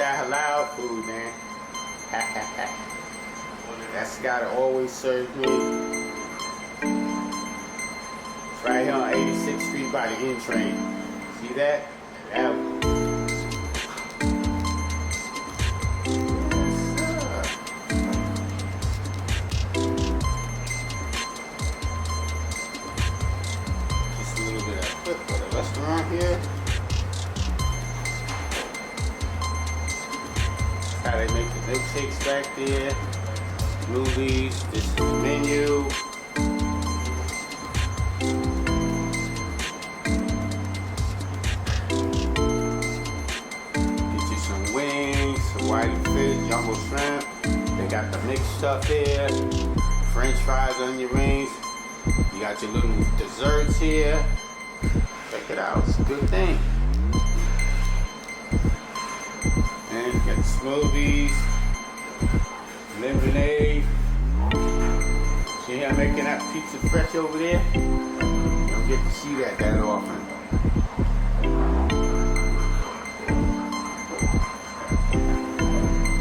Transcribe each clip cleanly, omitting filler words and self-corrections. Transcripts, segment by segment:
that halal food, man. That's gotta always serve me. It's right here on 86th Street by the N train. See that? That one. Just a little bit of clip for the restaurant here. How they make the milkshakes back there. Movies. This is the menu. Get you some wings, some white fish, jumbo shrimp. They got the mixed stuff here. French fries on your wings. You got your little desserts here. Check it out. It's a good thing. And you got the smoothies, lemonade. See how I'm making that pizza fresh over there? You don't get to see that often.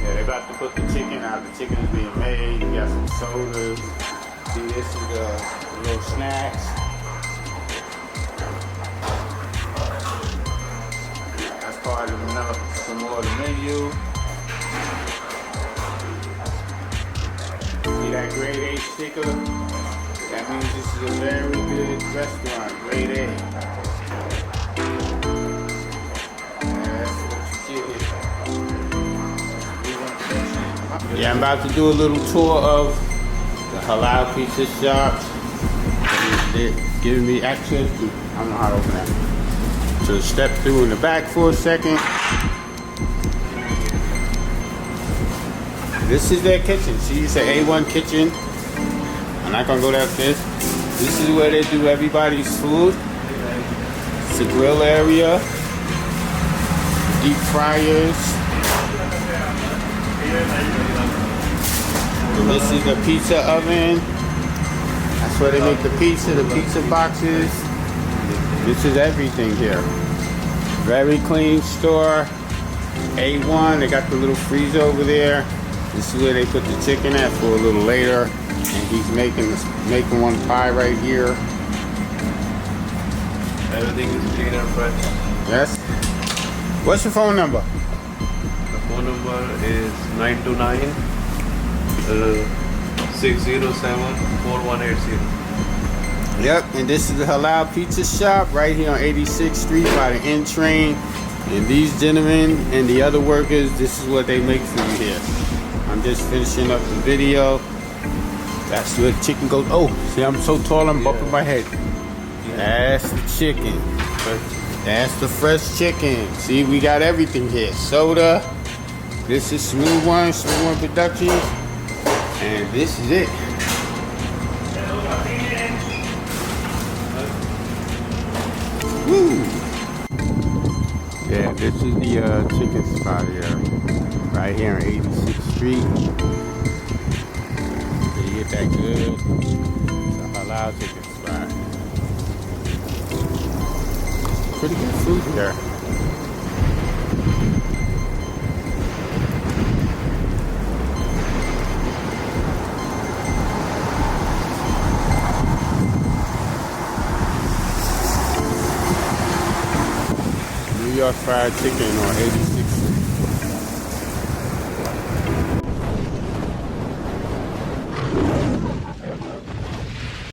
Yeah, they're about to put the chicken out. The chicken is being made. You got some sodas. See, this is the little snacks. That's part of some more of the menu. See that grade A sticker? That means this is a very good restaurant, grade A. That's what you get. Yeah, I'm about to do a little tour of the halal pizza shops. They're giving me access to, I don't know how to open that. So step through in the back for a second. This is their kitchen. See, it's an A1 kitchen. I'm not gonna go downstairs. This is where they do everybody's food. It's a grill area, deep fryers. And this is the pizza oven. That's where they make the pizza boxes. This is everything here. Very clean store. A1, they got the little freezer over there. This is where they put the chicken at for a little later. And he's making one pie right here. Everything is clean and fresh. Yes. What's your phone number? The phone number is 929-607-4180. Yep, and this is the Halal Pizza Shop right here on 86th Street by the N train. And these gentlemen and the other workers, this is what they make for you here. I'm just finishing up the video. That's where the chicken goes. Oh, see, I'm so tall, I'm bumping my head. That's the chicken. That's the fresh chicken. See, we got everything here. Soda. This is Smooth One Productions. And this is it. Woo! Yeah, this is the chicken spot here. Right here on 86th Street. You get that good. It's a halal chicken spot. Pretty good food here. New York Fried Chicken on 86th